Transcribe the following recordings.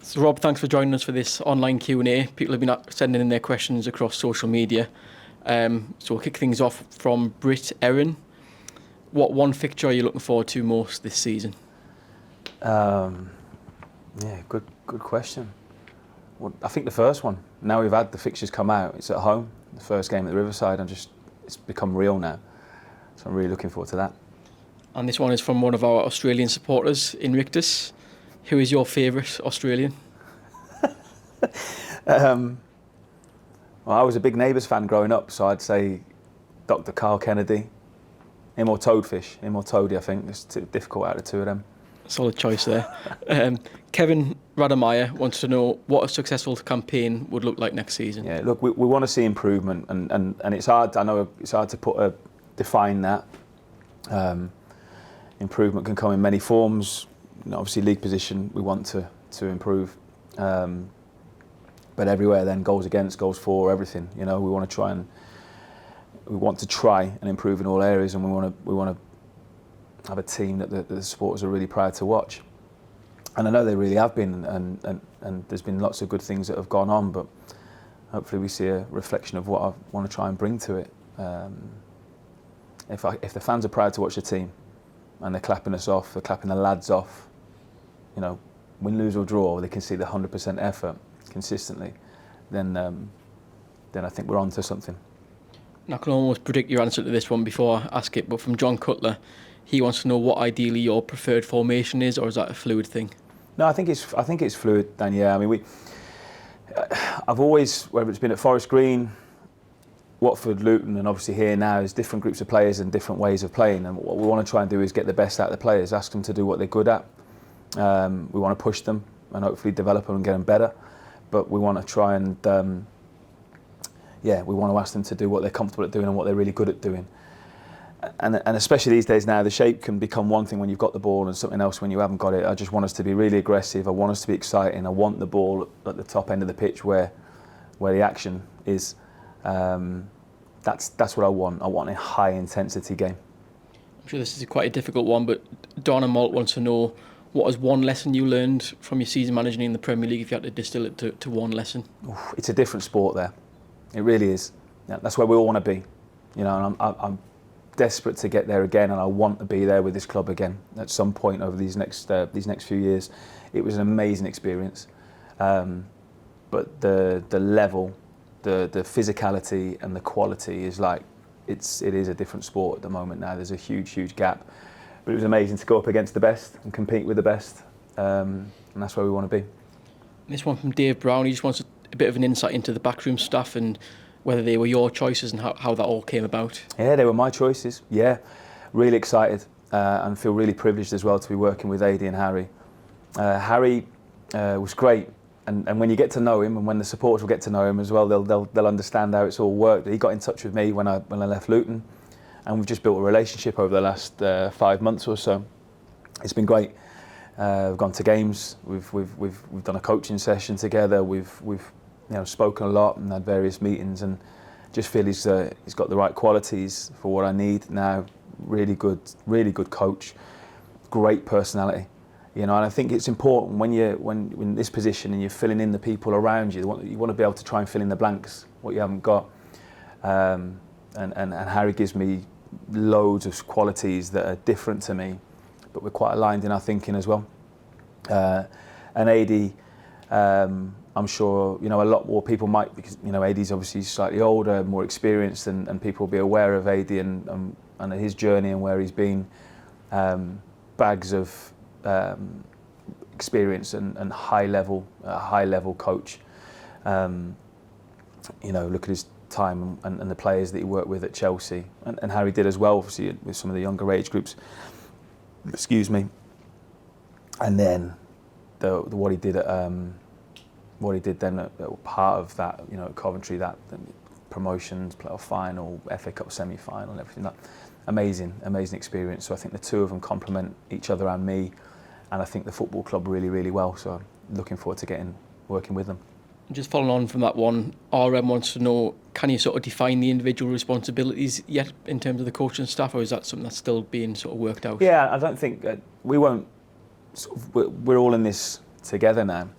So Rob, thanks for joining us for this online Q&A. People have been sending in their questions across social media. So we'll kick things off from Britt Erin. What one fixture are you looking forward to most this season? Yeah, good question. Well, I think the first one. Now we've had the fixtures come out, it's at home, the first game at the Riverside, it's become real now. So I'm really looking forward to that. And this one is from one of our Australian supporters, Invictus. Who is your favourite Australian? Well, I was a big Neighbours fan growing up, so I'd say Dr. Carl Kennedy. Him or Toadfish, him or Toadie, I think. It's too difficult out of the two of them. Solid choice there. Kevin Rademeyer wants to know what a successful campaign would look like next season. Yeah, look, we want to see improvement, and it's hard. I know it's hard to define that. Improvement can come in many forms. Obviously, league position we want to improve, but everywhere then goals against, goals for, everything. We want to try and improve in all areas, and we want to have a team that the supporters are really proud to watch. And I know they really have been, and there's been lots of good things that have gone on, but hopefully we see a reflection of what I want to try and bring to it. If the fans are proud to watch the team, and they're clapping us off, they're clapping the lads off, win, lose or draw, they can see the 100% effort consistently, then I think we're on to something. I can almost predict your answer to this one before I ask it, but from John Cutler, he wants to know what ideally your preferred formation is, or is that a fluid thing? No, I think it's fluid, Dan. Yeah, I mean, I've always, whether it's been at Forest Green, Watford, Luton, and obviously here now, is different groups of players and different ways of playing. And what we want to try and do is get the best out of the players, ask them to do what they're good at. We want to push them and hopefully develop them and get them better. But we want to try and, we want to ask them to do what they're comfortable at doing and what they're really good at doing. And especially these days now, the shape can become one thing when you've got the ball and something else when you haven't got it. I just want us to be really aggressive. I want us to be exciting. I want the ball at the top end of the pitch where the action is. That's what I want. I want a high intensity game. I'm sure this is quite a difficult one, but Donna Malt wants to know, what is one lesson you learned from your season managing in the Premier League, if you had to distill it to one lesson? It's a different sport there. It really is. Yeah, that's where we all want to be. And I'm desperate to get there again, and I want to be there with this club again at some point over these next few years. It was an amazing experience, but the level, the physicality and the quality is it is a different sport at the moment now. There's a huge gap, but it was amazing to go up against the best and compete with the best, and that's where we want to be. This one from Dave Brown, he just wants a bit of an insight into the backroom staff and whether they were your choices and how that all came about. Yeah, they were my choices. Yeah, really excited and feel really privileged as well to be working with Adi and Harry. Harry was great. And when you get to know him, and when the supporters will get to know him as well, they'll understand how it's all worked. He got in touch with me when I left Luton, and we've just built a relationship over the last 5 months or so. It's been great. We've gone to games. We've done a coaching session together. We've spoken a lot and had various meetings, and just feel he's got the right qualities for what I need now. Really good coach, great personality. And I think it's important when you're in this position and you're filling in the people around you. You want to be able to try and fill in the blanks, what you haven't got. And Harry gives me loads of qualities that are different to me, but we're quite aligned in our thinking as well. And Adi, I'm sure a lot more people might, because Adi's obviously slightly older, more experienced, and people will be aware of Adi and his journey and where he's been. Bags of experience and high level coach. Look at his time and the players that he worked with at Chelsea, and Harry did as well, obviously with some of the younger age groups. Excuse me. And then what he did then at part of that, at Coventry, that promotions, playoff final, FA Cup semi-final, and everything. That amazing experience. So I think the two of them complement each other and me. And I think the football club really well. So I'm looking forward to working with them. Just following on from that one, RM wants to know, can you sort of define the individual responsibilities yet in terms of the coaching staff, or is that something that's still being sort of worked out? Yeah, I don't think we won't. We're all in this together now.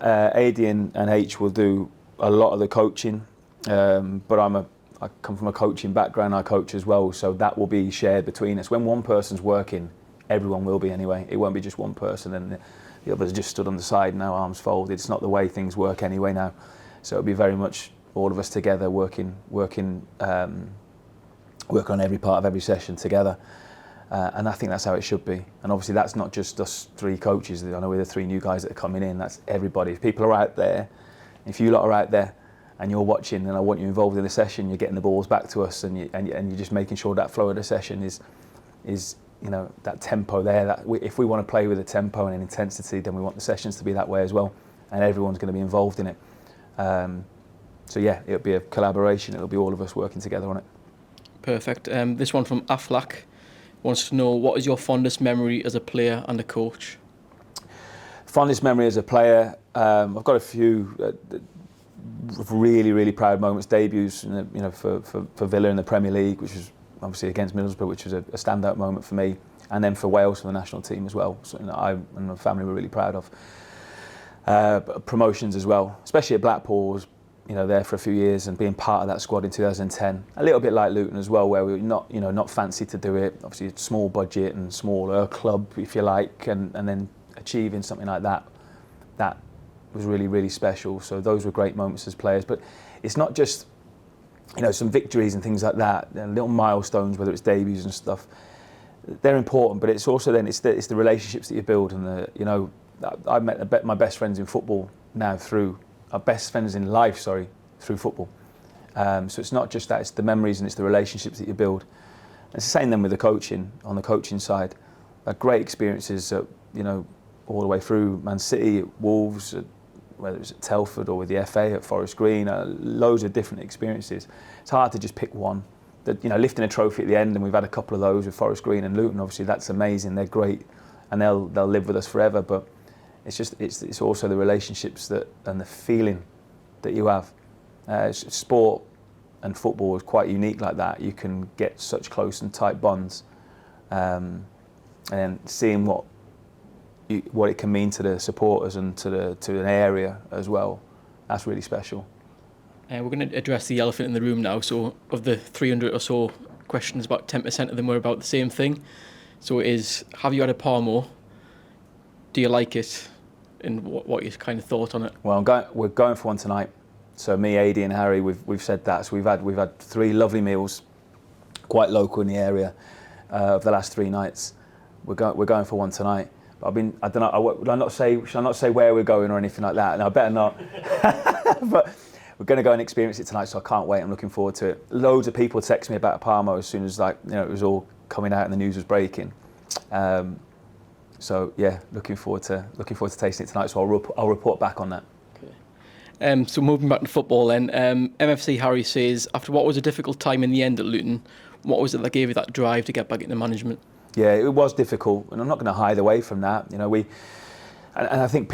AD and H will do a lot of the coaching, but I come from a coaching background. I coach as well, so that will be shared between us. When one person's working, everyone will be anyway. It won't be just one person and the others just stood on the side, now arms folded. It's not the way things work anyway now. So it'll be very much all of us together working on every part of every session together. And I think that's how it should be. And obviously that's not just us three coaches. I know we're the three new guys that are coming in. That's everybody. If people are out there, if you lot are out there and you're watching and I want you involved in the session, you're getting the balls back to us and you're just making sure that flow of the session is that tempo there. If we want to play with a tempo and an intensity, then we want the sessions to be that way as well. And everyone's going to be involved in it. So yeah, it'll be a collaboration. It'll be all of us working together on it. Perfect. This one from Aflak wants to know, what is your fondest memory as a player and a coach? Fondest memory as a player, I've got a few really proud moments, debuts, for Villa in the Premier League, which was obviously against Middlesbrough, which was a standout moment for me, and then for Wales for the national team as well. So I and my family were really proud of. Promotions as well, especially at Blackpool. Was there for a few years and being part of that squad in 2010. A little bit like Luton as well, where we were not fancy to do it. Obviously, a small budget and smaller club, if you like, and then achieving something like that was really special. So those were great moments as players. But it's not just some victories and things like that, and little milestones, whether it's debuts and stuff. They're important, but it's also then it's the relationships that you build, and I've met my best friends in football now through. Our best friends in life, through football. So it's not just that, it's the memories and it's the relationships that you build. And it's the same then with the coaching, on the coaching side. Great experiences, all the way through Man City, at Wolves, whether it's at Telford or with the FA, at Forest Green, loads of different experiences. It's hard to just pick one. Lifting a trophy at the end, and we've had a couple of those with Forest Green and Luton, obviously that's amazing, they're great, and they'll live with us forever. But it's also the relationships and the feeling that you have. Sport and football is quite unique like that. You can get such close and tight bonds, and seeing what it can mean to the supporters and to an area as well. That's really special. We're going to address the elephant in the room now. So of the 300 or so questions, about 10% of them were about the same thing. So it is, have you had a parmo? Do you like it? And what your kind of thought on it? Well, we're going for one tonight. So me, AD and Harry, we've said that. So we've had 3 lovely meals, quite local in the area, of the last 3 nights. We're going for one tonight. But I don't know. Shall I not say where we're going or anything like that? No, I better not. But we're going to go and experience it tonight. So I can't wait. I'm looking forward to it. Loads of people text me about a parmo as soon as it was all coming out and the news was breaking. So yeah, looking forward to tasting it tonight. So I'll report back on that. Okay. So moving back to football then, MFC Harry says, after what was a difficult time in the end at Luton, what was it that gave you that drive to get back into management? Yeah, it was difficult, and I'm not going to hide away from that. And I think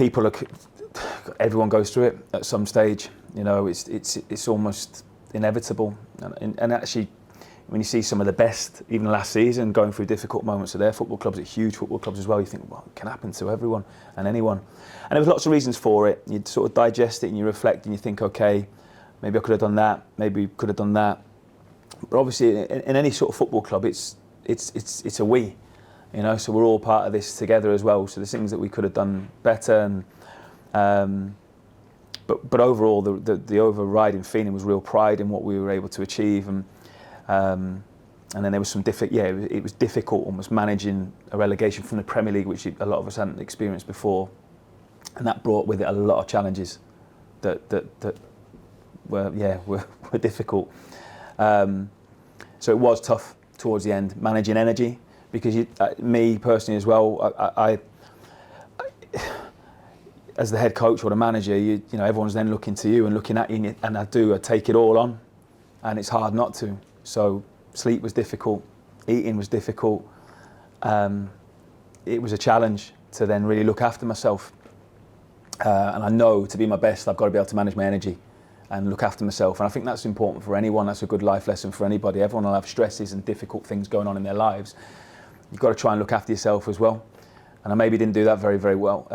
everyone goes through it at some stage. It's almost inevitable, and actually, when you see some of the best, even last season, going through difficult moments at their football clubs, at huge football clubs as well, you think, well, it can happen to everyone and anyone. And there was lots of reasons for it. You sort of digest it and you reflect and you think, okay, maybe I could have done that, maybe could have done that. But obviously, in any sort of football club, it's a we, so we're all part of this together as well. So there's things that we could have done better, and but overall, the overriding feeling was real pride in what we were able to achieve. And then there was some it was difficult almost managing a relegation from the Premier League, which a lot of us hadn't experienced before, and that brought with it a lot of challenges that were difficult. So it was tough towards the end, managing energy, because me personally as well, I as the head coach or the manager, everyone's then looking to you and looking at you, and I take it all on, and it's hard not to. So sleep was difficult, eating was difficult. It was a challenge to then really look after myself. And I know to be my best, I've got to be able to manage my energy and look after myself. And I think that's important for anyone. That's a good life lesson for anybody. Everyone will have stresses and difficult things going on in their lives. You've got to try and look after yourself as well. And I maybe didn't do that very, very well.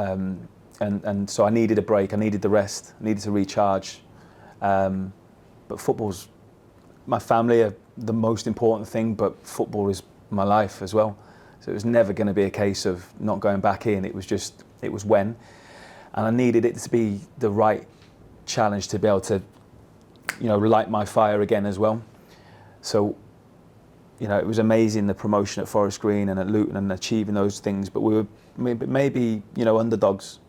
and so I needed a break. I needed the rest. I needed to recharge. But football's my family are the most important thing, but football is my life as well. So it was never going to be a case of not going back in. It was when, and I needed it to be the right challenge to be able to, light my fire again as well. So, it was amazing, the promotion at Forest Green and at Luton and achieving those things, but we were maybe underdogs.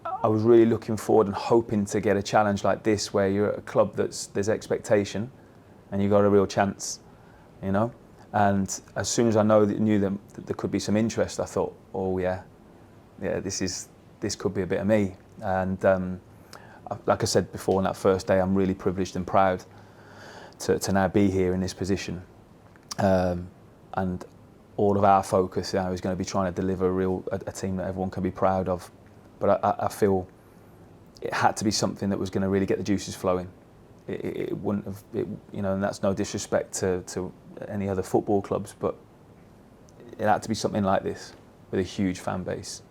I was really looking forward and hoping to get a challenge like this where you're at a club there's expectation and you got a real chance, And as soon as I knew that there could be some interest, I thought, oh yeah, this could be a bit of me. And like I said before, on that first day, I'm really privileged and proud to now be here in this position. And all of our focus now is going to be trying to deliver a team that everyone can be proud of. But I feel it had to be something that was going to really get the juices flowing. It wouldn't have, and that's no disrespect to any other football clubs, but it had to be something like this with a huge fan base,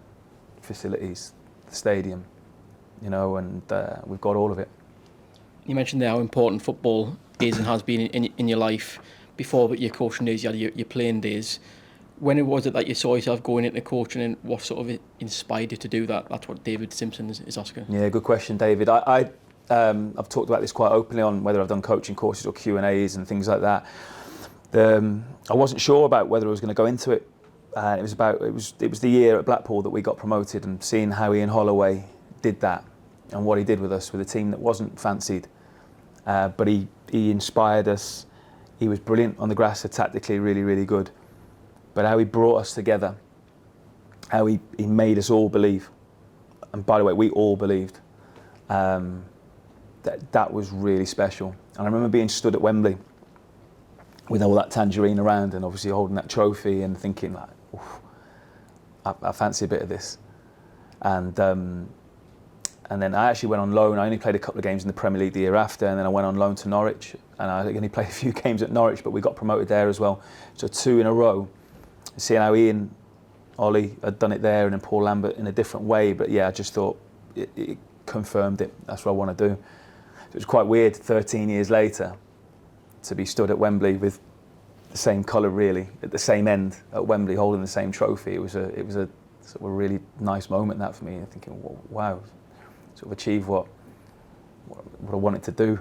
facilities, the stadium, and we've got all of it. You mentioned there how important football is and has been in your life before your coaching days, you had your playing days. When was it that you saw yourself going into coaching, and what sort of inspired you to do that? That's what David Simpson is asking. Yeah, good question, David. I've talked about this quite openly on whether I've done coaching courses or Q&As and things like that. I wasn't sure about whether I was going to go into it. It was the year at Blackpool that we got promoted, and seeing how Ian Holloway did that and what he did with us with a team that wasn't fancied, but he inspired us. He was brilliant on the grass, tactically really, really good. But how he brought us together, how he made us all believe, and by the way, we all believed. That was really special. And I remember being stood at Wembley with all that tangerine around and obviously holding that trophy and thinking like, I fancy a bit of this. And then I actually went on loan. I only played a couple of games in the Premier League the year after, and then I went on loan to Norwich, and I only played a few games at Norwich, but we got promoted there as well. So 2 in a row. Seeing how Ian, Ollie had done it there, and then Paul Lambert in a different way, but yeah, I just thought it confirmed it. That's what I want to do. It was quite weird 13 years later to be stood at Wembley with the same colour, really, at the same end at Wembley, holding the same trophy. It was a sort of a really nice moment, that, for me, thinking, wow, sort of achieve what I wanted to do.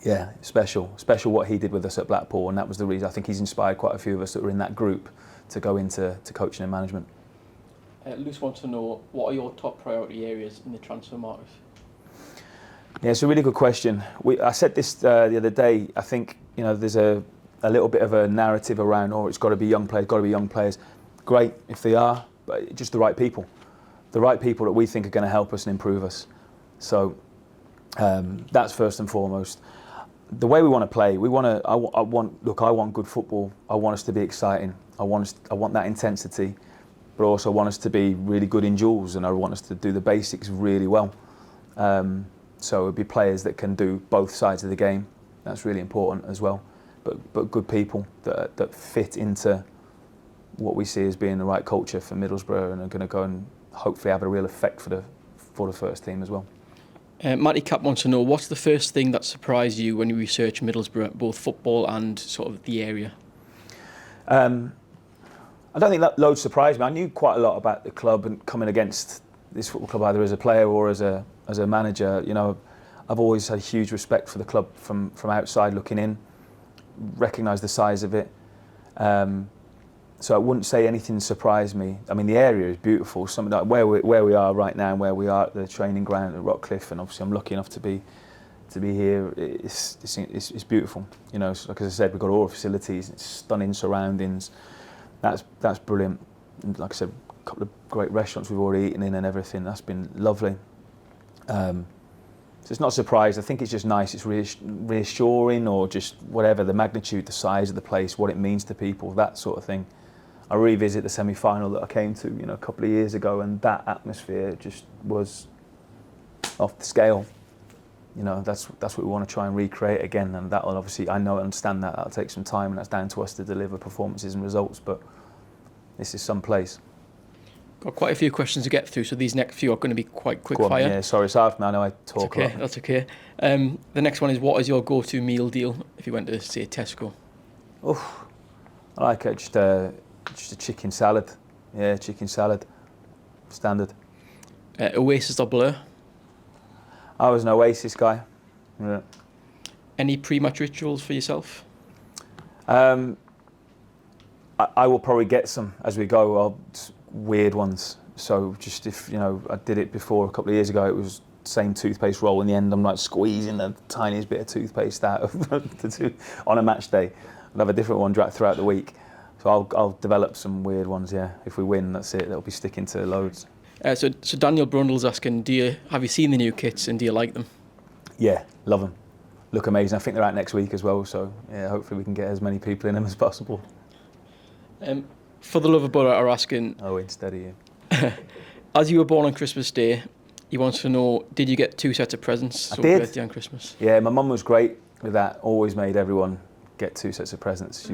Yeah, special what he did with us at Blackpool, and that was the reason. I think he's inspired quite a few of us that were in that group to go into coaching and management. Luce wants to know, what are your top priority areas in the transfer market? Yeah, it's a really good question. I said this the other day. I think there's a little bit of a narrative around, it's got to be young players. Great if they are, but just the right people that we think are going to help us and improve us. So that's first and foremost. The way we want to play, I want good football. I want us to be exciting. I want that intensity, but also want us to be really good in duels, and I want us to do the basics really well. So it would be players that can do both sides of the game. That's really important as well. But good people that fit into what we see as being the right culture for Middlesbrough, and are going to go and hopefully have a real effect for the first team as well. Matty Cap wants to know, what's the first thing that surprised you when you researched Middlesbrough, both football and sort of the area? I don't think that loads surprised me. I knew quite a lot about the club, and coming against this football club either as a player or as a manager, I've always had huge respect for the club from outside looking in, recognise the size of it. So I wouldn't say anything surprised me. I mean, the area is beautiful. Something like where we are right now, and where we are at the training ground at Rockcliffe, and obviously I'm lucky enough to be here. It's beautiful. So like as I said, we've got all the facilities. It's stunning surroundings. That's brilliant. And like I said, a couple of great restaurants we've already eaten in and everything. That's been lovely. So it's not a surprise. I think it's just nice. It's reassuring, or just whatever, the magnitude, the size of the place, what it means to people, that sort of thing. I revisit the semi-final that I came to, a couple of years ago, and that atmosphere just was off the scale. That's what we want to try and recreate again, and that'll obviously, I understand that'll take some time, and that's down to us to deliver performances and results. But this is some place. Got quite a few questions to get through, so these next few are going to be quite quick Go on, fire. yeah, sorry, it's hard for me. I know I talk a lot. That's okay. The next one is, what is your go-to meal deal if you went to, say, Tesco? Oh, I like it. Just a chicken salad. Yeah, chicken salad. Standard. Oasis or Blur? I was an Oasis guy. Yeah. Any pre-match rituals for yourself? I will probably get some as we go. Weird ones. So just if, I did it before a couple of years ago, it was same toothpaste roll. In the end, I'm like squeezing the tiniest bit of toothpaste out on a match day. I'll have a different one throughout the week. So I'll develop some weird ones, yeah. If we win, that's it. They'll be sticking to loads. So Daniel Brundle's asking, have you seen the new kits and do you like them? Yeah, love them. Look amazing. I think they're out next week as well. So yeah, hopefully we can get as many people in them as possible. For the love of Boro are asking, Instead of you. as you were born on Christmas Day, he wants to know, did you get 2 sets of presents? So I did. Birthday and Christmas. Yeah, my mum was great with that. Always made everyone get 2 sets of presents.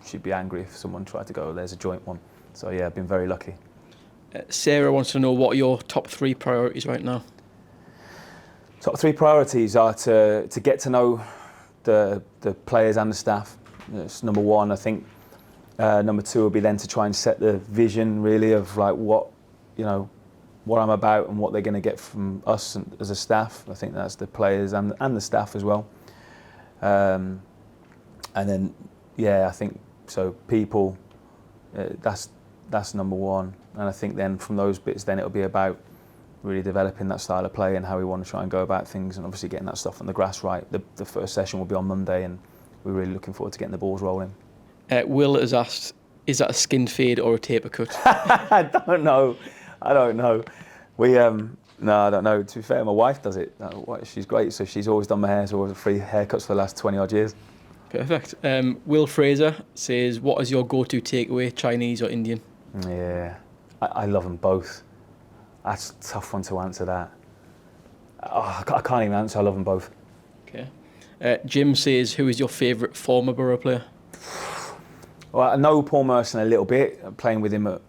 She'd be angry if someone tried to go, there's a joint one. So yeah, I've been very lucky. Sarah wants to know, what are your top 3 priorities right now? Top 3 priorities are to get to know the players and the staff. That's number 1. I think number 2 will be then to try and set the vision really of like what I'm about and what they're going to get from us as a staff. I think that's the players and the staff as well. And then I think so. People, that's number 1. And I think then from those bits, then it'll be about really developing that style of play and how we want to try and go about things, and obviously getting that stuff on the grass right. The first session will be on Monday, and we're really looking forward to getting the balls rolling. Will has asked, is that a skin fade or a taper cut? I don't know. We no, I don't know. To be fair, my wife does it. She's great, so she's always done my hair. So always free haircuts for the last 20 odd years. Perfect. Will Fraser says, what is your go-to takeaway, Chinese or Indian? Yeah, I love them both. That's a tough one to answer that. I can't even answer. I love them both. Okay. Jim says, who is your favourite former Boro player? Well, I know Paul Merson a little bit, playing with him at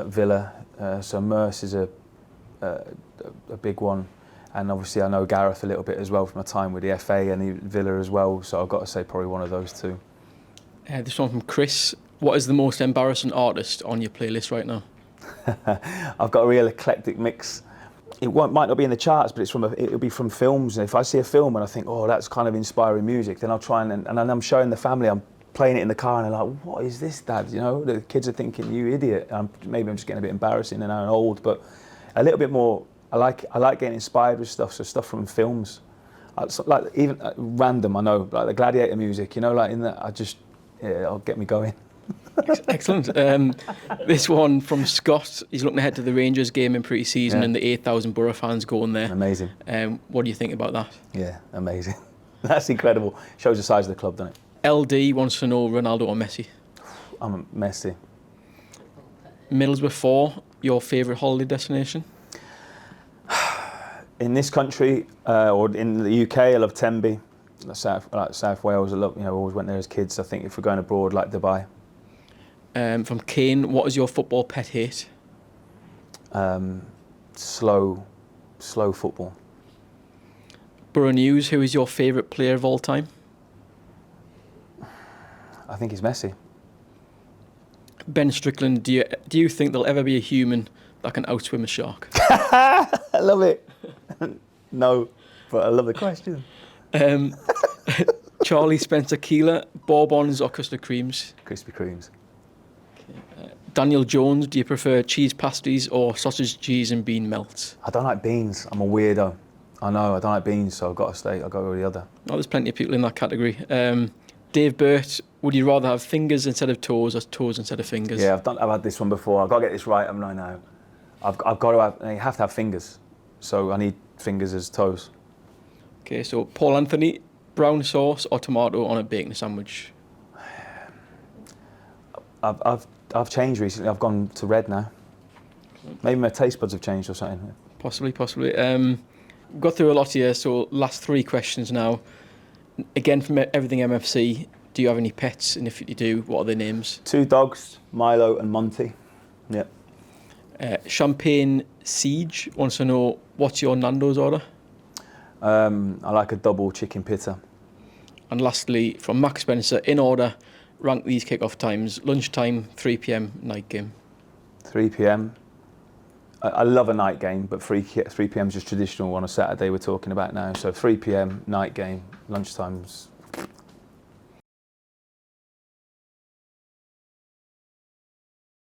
Villa. So Merce is a big one. And obviously I know Gareth a little bit as well from my time with the FA and Villa as well. So I've got to say probably one of those 2. This one from Chris. What is the most embarrassing artist on your playlist right now? I've got a real eclectic mix. It might not be in the charts, but it'll be from films. And if I see a film and I think, oh, that's kind of inspiring music, then I'll try and I'm showing the family, I'm playing it in the car, and they're like, what is this, Dad? The kids are thinking, you idiot. Maybe I'm just getting a bit embarrassing and I'm old, but a little bit more. I like getting inspired with stuff. So stuff from films, like even random. I know, like the Gladiator music. Like in that, it'll get me going. Excellent. This one from Scott. He's looking ahead to the Rangers game in pre-season and the 8,000 Boro fans going there. Amazing. What do you think about that? Yeah, amazing. That's incredible. Shows the size of the club, doesn't it? LD wants to know, Ronaldo or Messi? I'm a Messi. Middlesbrough 4, your favourite holiday destination? In this country, or in the UK, I love Tenby. South Wales, I love. Always went there as kids. I think if we're going abroad, like Dubai. From Kane, what is your football pet hate? Slow football. Boro News, who is your favourite player of all time? I think it's Messi. Ben Strickland, do you think there'll ever be a human that can outswim a shark? I love it. No, but I love the question. Charlie Spencer Keeler, Bourbons or custard creams? Krispy Kremes. Daniel Jones, do you prefer cheese pasties or sausage, cheese and bean melts? I don't like beans. I'm a weirdo. I know, I don't like beans, so I've got to stay. I'll go with the other. Oh, there's plenty of people in that category. Dave Burt, would you rather have fingers instead of toes or toes instead of fingers? Yeah, I've had this one before. I've got to get this right, haven't I now? I've got to have, you have to have fingers. So I need fingers as toes. Okay, so Paul Anthony, brown sauce or tomato on a bacon sandwich? I've changed recently. I've gone to red now. Maybe my taste buds have changed or something. Possibly. We've got through a lot here, so last 3 questions now. Again, from everything MFC, do you have any pets? And if you do, what are their names? 2 dogs, Milo and Monty. Champagne Siege wants to know, what's your Nando's order? I like a double chicken pita. And lastly, from Max Spencer, in order, rank these kick-off times: lunchtime, 3 p.m, night game. 3 p.m. I love a night game, but 3 p.m. is just traditional on a Saturday we're talking about now. So 3 p.m, night game, lunchtime's